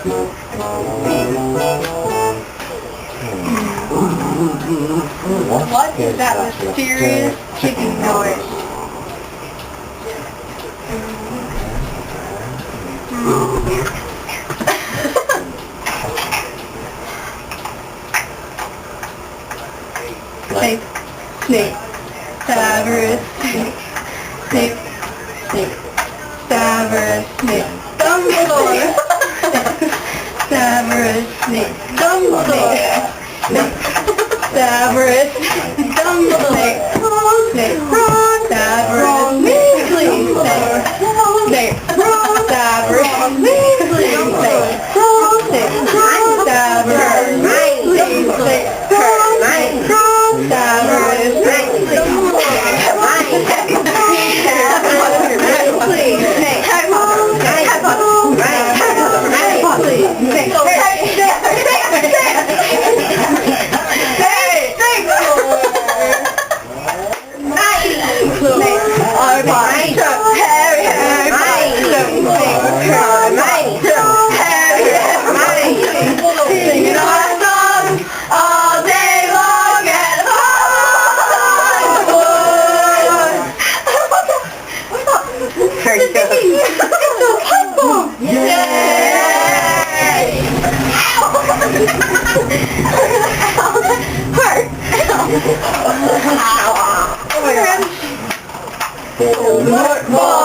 What is that mysterious ticking noise? Snake, snake, Severus, snake, snake, snake, Severus, snake, Dumbledore, Severus, snake, Dumbledore, snake, Severus, Dumbledore, snake, Severus, Weasley, snake, snake, Severus, Weasley, snake, Severus, Weasley, snake, Oh my god.